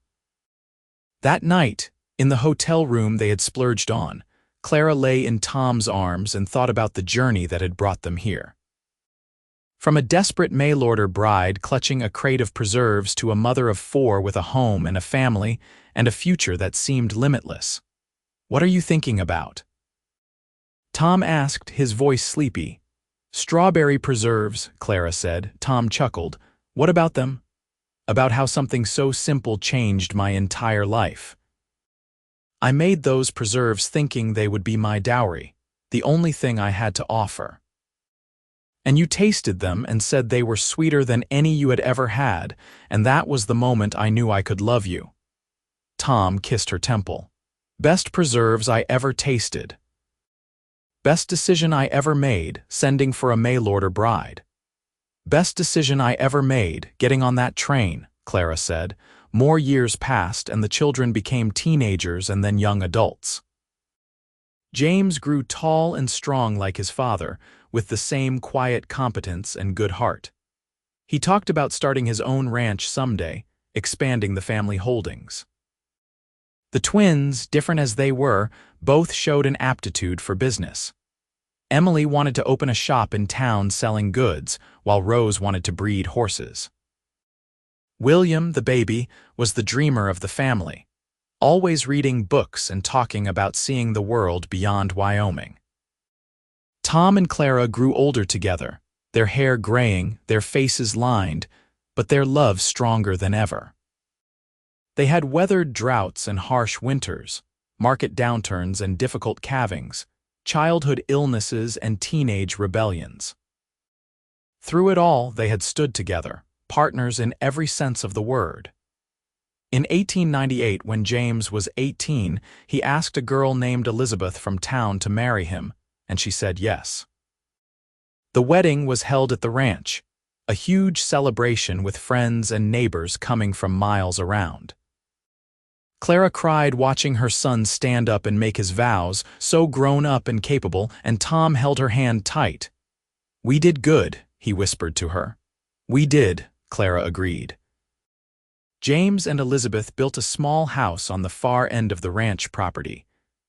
That night, in the hotel room they had splurged on, Clara lay in Tom's arms and thought about the journey that had brought them here. From a desperate mail-order bride clutching a crate of preserves to a mother of 4 with a home and a family and a future that seemed limitless. "What are you thinking about?" Tom asked, his voice sleepy. "Strawberry preserves," Clara said. Tom chuckled. "What about them?" "About how something so simple changed my entire life. I made those preserves thinking they would be my dowry, the only thing I had to offer. And you tasted them and said they were sweeter than any you had ever had, and that was the moment I knew I could love you." Tom kissed her temple. "Best preserves I ever tasted. Best decision I ever made, sending for a mail-order bride. Best decision I ever made, getting on that train," Clara said. More years passed, and the children became teenagers and then young adults. James grew tall and strong like his father, with the same quiet competence and good heart. He talked about starting his own ranch someday, expanding the family holdings. The twins, different as they were, both showed an aptitude for business. Emily wanted to open a shop in town selling goods, while Rose wanted to breed horses. William, the baby, was the dreamer of the family, always reading books and talking about seeing the world beyond Wyoming. Tom and Clara grew older together, their hair graying, their faces lined, but their love stronger than ever. They had weathered droughts and harsh winters, market downturns and difficult calvings, childhood illnesses and teenage rebellions. Through it all, they had stood together, partners in every sense of the word. In 1898, when James was 18, he asked a girl named Elizabeth from town to marry him, and she said yes. The wedding was held at the ranch, a huge celebration with friends and neighbors coming from miles around. Clara cried watching her son stand up and make his vows, so grown up and capable, and Tom held her hand tight. "We did good," he whispered to her. "We did," Clara agreed. James and Elizabeth built a small house on the far end of the ranch property,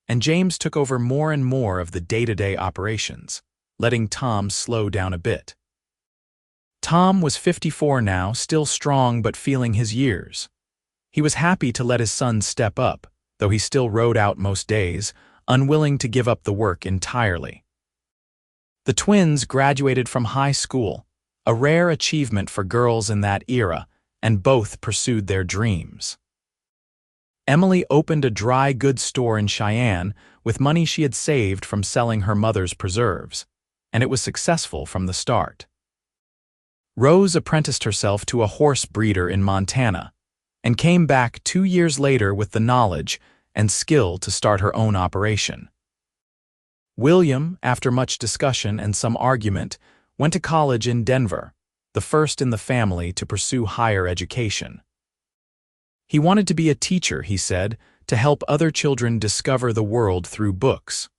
and James took over more and more of the day-to-day operations, letting Tom slow down a bit. Tom was 54 now, still strong but feeling his years. He was happy to let his son step up, though he still rode out most days, unwilling to give up the work entirely. The twins graduated from high school, a rare achievement for girls in that era, and both pursued their dreams. Emily opened a dry goods store in Cheyenne with money she had saved from selling her mother's preserves, and it was successful from the start. Rose apprenticed herself to a horse breeder in Montana, and came back 2 years later with the knowledge and skill to start her own operation. William, after much discussion and some argument, went to college in Denver, the first in the family to pursue higher education. He wanted to be a teacher, he said, to help other children discover the world through books.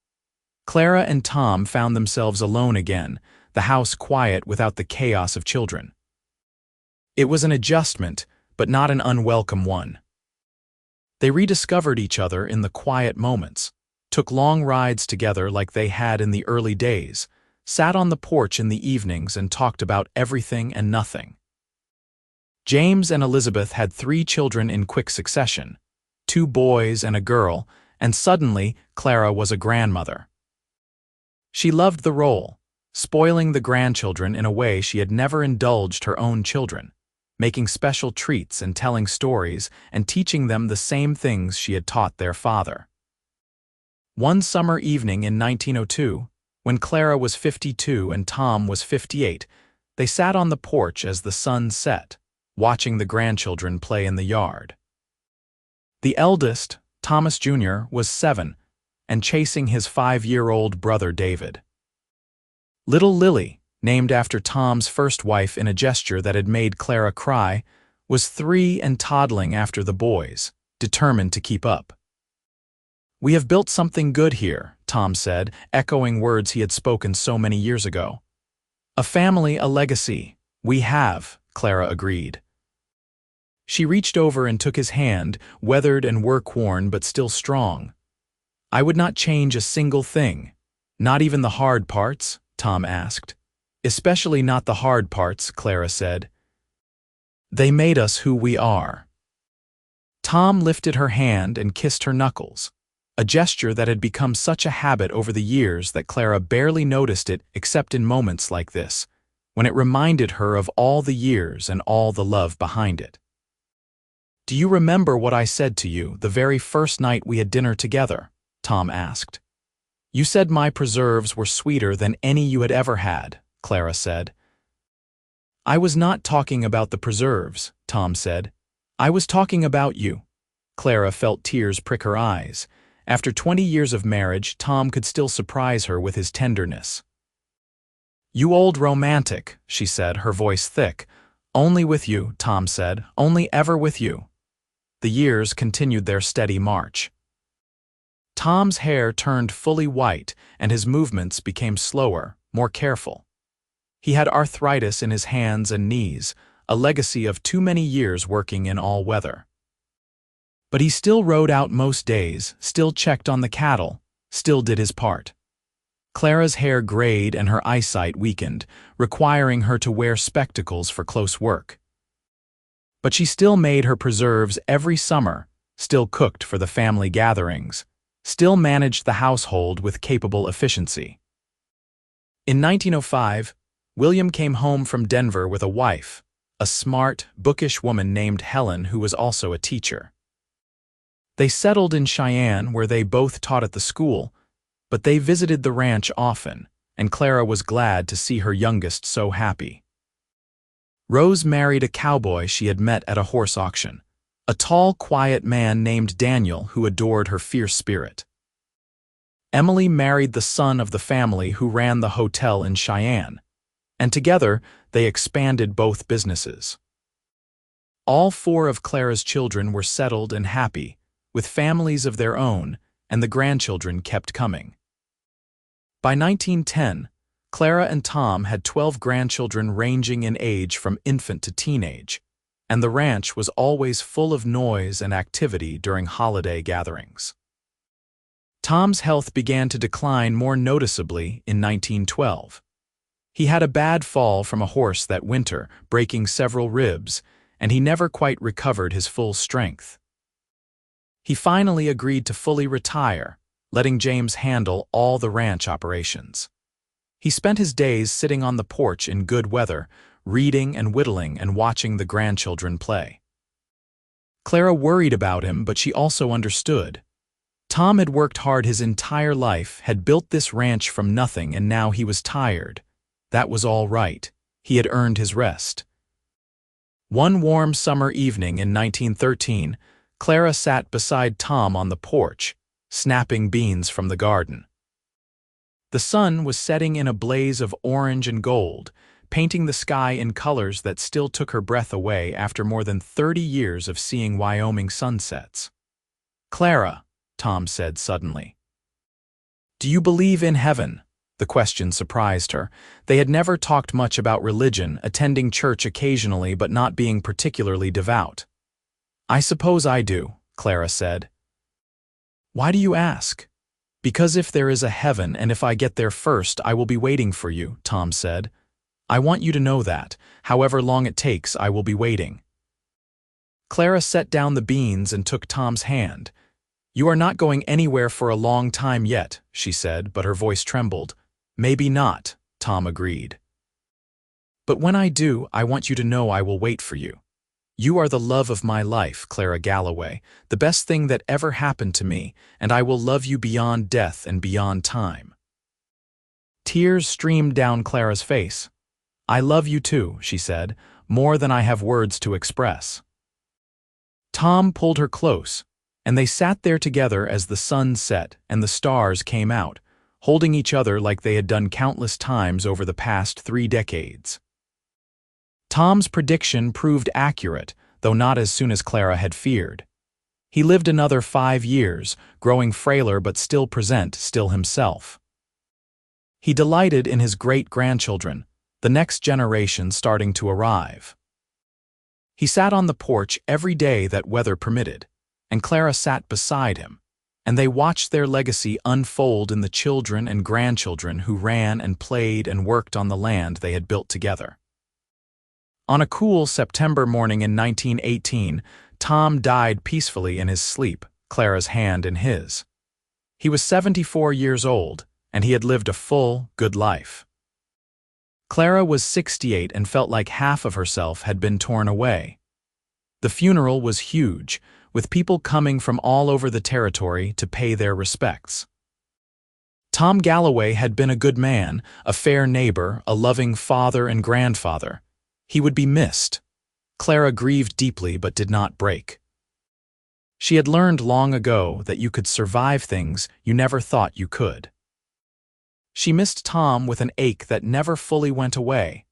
Clara and Tom found themselves alone again, the house quiet without the chaos of children. It was an adjustment, but not an unwelcome one. They rediscovered each other in the quiet moments, took long rides together like they had in the early days, sat on the porch in the evenings and talked about everything and nothing. James and Elizabeth had 3 children in quick succession, 2 boys and a girl, and suddenly Clara was a grandmother. She loved the role, spoiling the grandchildren in a way she had never indulged her own children, making special treats and telling stories and teaching them the same things she had taught their father. One summer evening in 1902, when Clara was 52 and Tom was 58, they sat on the porch as the sun set, watching the grandchildren play in the yard. The eldest, Thomas Jr., was 7 and chasing his 5-year-old brother David. Little Lily, named after Tom's first wife in a gesture that had made Clara cry, was 3 and toddling after the boys, determined to keep up. "We have built something good here," Tom said, echoing words he had spoken so many years ago. "A family, a legacy. We have," Clara agreed. She reached over and took his hand, weathered and work-worn but still strong. "I would not change a single thing. Not even the hard parts?" Tom asked. "Especially not the hard parts," Clara said. "They made us who we are." Tom lifted her hand and kissed her knuckles, a gesture that had become such a habit over the years that Clara barely noticed it except in moments like this, when it reminded her of all the years and all the love behind it. "Do you remember what I said to you the very first night we had dinner together?" Tom asked. "You said my preserves were sweeter than any you had ever had," Clara said. "I was not talking about the preserves," Tom said. "I was talking about you." Clara felt tears prick her eyes. After 20 years of marriage, Tom could still surprise her with his tenderness. "You old romantic," she said, her voice thick. "Only with you," Tom said, "only ever with you." The years continued their steady march. Tom's hair turned fully white and his movements became slower, more careful. He had arthritis in his hands and knees, a legacy of too many years working in all weather. But he still rode out most days, still checked on the cattle, still did his part. Clara's hair grayed and her eyesight weakened, requiring her to wear spectacles for close work. But she still made her preserves every summer, still cooked for the family gatherings, still managed the household with capable efficiency. In 1905, William came home from Denver with a wife, a smart, bookish woman named Helen who was also a teacher. They settled in Cheyenne where they both taught at the school, but they visited the ranch often, and Clara was glad to see her youngest so happy. Rose married a cowboy she had met at a horse auction, a tall, quiet man named Daniel who adored her fierce spirit. Emily married the son of the family who ran the hotel in Cheyenne, and together they expanded both businesses. All 4 of Clara's children were settled and happy, with families of their own, and the grandchildren kept coming. By 1910, Clara and Tom had 12 grandchildren ranging in age from infant to teenage, and the ranch was always full of noise and activity during holiday gatherings. Tom's health began to decline more noticeably in 1912. He had a bad fall from a horse that winter, breaking several ribs, and he never quite recovered his full strength. He finally agreed to fully retire, letting James handle all the ranch operations. He spent his days sitting on the porch in good weather, reading and whittling and watching the grandchildren play. Clara worried about him, but she also understood. Tom had worked hard his entire life, had built this ranch from nothing, and now he was tired. That was all right. He had earned his rest. One warm summer evening in 1913, Clara sat beside Tom on the porch, snapping beans from the garden. The sun was setting in a blaze of orange and gold, painting the sky in colors that still took her breath away after more than 30 years of seeing Wyoming sunsets. "Clara," Tom said suddenly, "do you believe in heaven?" The question surprised her. They had never talked much about religion, attending church occasionally but not being particularly devout. "I suppose I do," Clara said. "Why do you ask?" "Because if there is a heaven and if I get there first, I will be waiting for you," Tom said. "I want you to know that. However long it takes, I will be waiting." Clara set down the beans and took Tom's hand. "You are not going anywhere for a long time yet," she said, but her voice trembled. "Maybe not," Tom agreed. "But when I do, I want you to know I will wait for you. You are the love of my life, Clara Galloway, the best thing that ever happened to me, and I will love you beyond death and beyond time." Tears streamed down Clara's face. "I love you too," she said, "more than I have words to express." Tom pulled her close, and they sat there together as the sun set and the stars came out, holding each other like they had done countless times over the past 3 decades. Tom's prediction proved accurate, though not as soon as Clara had feared. He lived another 5 years, growing frailer but still present, still himself. He delighted in his great-grandchildren, the next generation starting to arrive. He sat on the porch every day that weather permitted, and Clara sat beside him, and they watched their legacy unfold in the children and grandchildren who ran and played and worked on the land they had built together. On a cool September morning in 1918, Tom died peacefully in his sleep, Clara's hand in his. He was 74 years old, and he had lived a full, good life. Clara was 68 and felt like half of herself had been torn away. The funeral was huge, with people coming from all over the territory to pay their respects. Tom Galloway had been a good man, a fair neighbor, a loving father and grandfather. He would be missed. Clara grieved deeply but did not break. She had learned long ago that you could survive things you never thought you could. She missed Tom with an ache that never fully went away,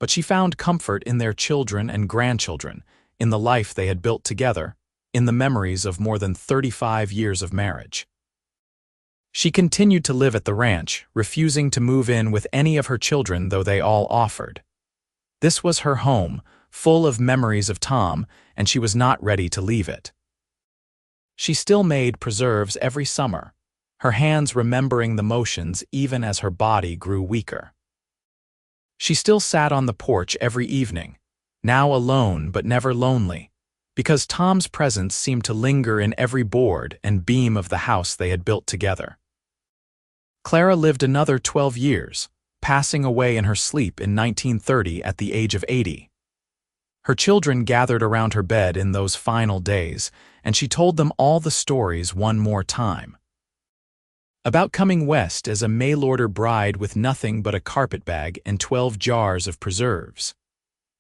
but she found comfort in their children and grandchildren, in the life they had built together, in the memories of more than 35 years of marriage. She continued to live at the ranch, refusing to move in with any of her children though they all offered. This was her home, full of memories of Tom, and she was not ready to leave it. She still made preserves every summer, her hands remembering the motions even as her body grew weaker. She still sat on the porch every evening, now alone but never lonely, because Tom's presence seemed to linger in every board and beam of the house they had built together. Clara lived another 12 years, passing away in her sleep in 1930 at the age of 80. Her children gathered around her bed in those final days, and she told them all the stories one more time. About coming west as a mail-order bride with nothing but a carpetbag and 12 jars of preserves.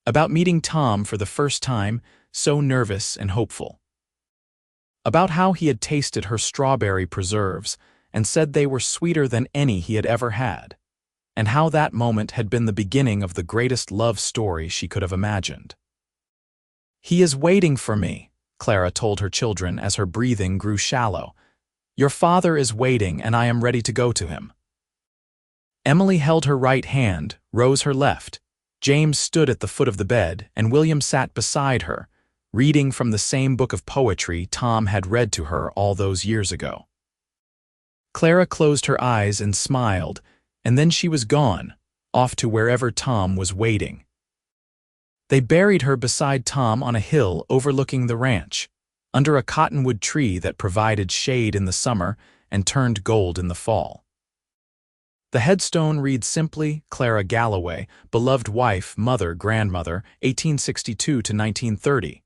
About meeting Tom for the first time, so nervous and hopeful. About how he had tasted her strawberry preserves and said they were sweeter than any he had ever had, and how that moment had been the beginning of the greatest love story she could have imagined. "He is waiting for me," Clara told her children as her breathing grew shallow. "Your father is waiting and I am ready to go to him." Emily held her right hand, Rose her left. James stood at the foot of the bed, and William sat beside her, reading from the same book of poetry Tom had read to her all those years ago. Clara closed her eyes and smiled, and then she was gone, off to wherever Tom was waiting. They buried her beside Tom on a hill overlooking the ranch, under a cottonwood tree that provided shade in the summer and turned gold in the fall. The headstone reads simply, Clara Galloway, beloved wife, mother, grandmother, 1862 to 1930,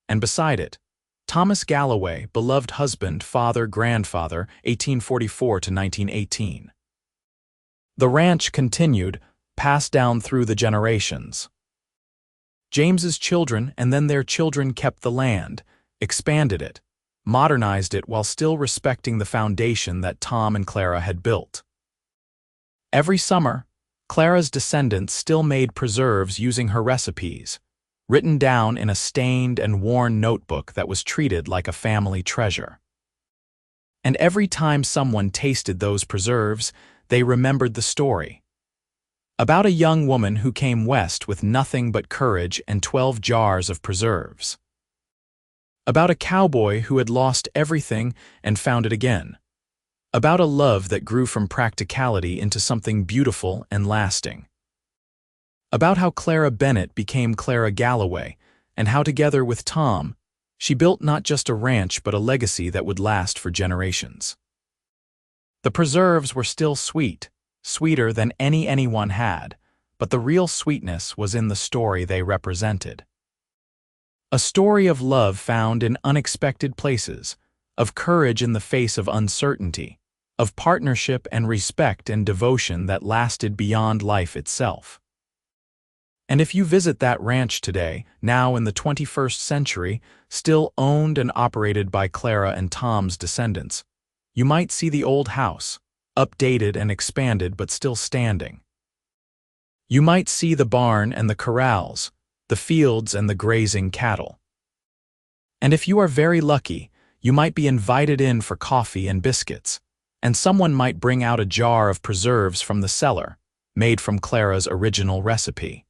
and beside it, Thomas Galloway, beloved husband, father, grandfather, 1844 to 1918. The ranch continued, passed down through the generations. James's children and then their children kept the land, expanded it, modernized it while still respecting the foundation that Tom and Clara had built. Every summer, Clara's descendants still made preserves using her recipes, written down in a stained and worn notebook that was treated like a family treasure. And every time someone tasted those preserves, they remembered the story. About a young woman who came west with nothing but courage and 12 jars of preserves. About a cowboy who had lost everything and found it again. About a love that grew from practicality into something beautiful and lasting. About how Clara Bennett became Clara Galloway, and how together with Tom, she built not just a ranch but a legacy that would last for generations. The preserves were still sweet, sweeter than anyone had, but the real sweetness was in the story they represented. A story of love found in unexpected places, of courage in the face of uncertainty, of partnership and respect and devotion that lasted beyond life itself. And if you visit that ranch today, now in the 21st century, still owned and operated by Clara and Tom's descendants, you might see the old house, updated and expanded but still standing. You might see the barn and the corrals, the fields and the grazing cattle. And if you are very lucky, you might be invited in for coffee and biscuits, and someone might bring out a jar of preserves from the cellar, made from Clara's original recipe.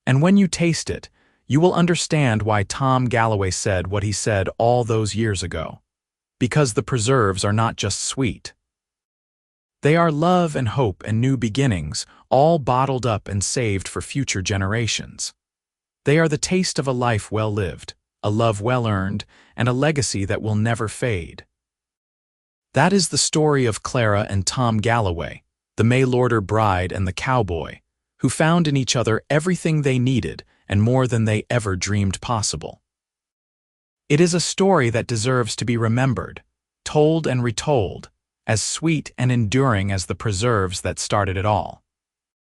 And when you taste it, you will understand why Tom Galloway said what he said all those years ago. Because the preserves are not just sweet. They are love and hope and new beginnings, all bottled up and saved for future generations. They are the taste of a life well lived, a love well earned, and a legacy that will never fade. That is the story of Clara and Tom Galloway, the mail-order bride and the cowboy, who found in each other everything they needed and more than they ever dreamed possible. It is a story that deserves to be remembered, told and retold, as sweet and enduring as the preserves that started it all.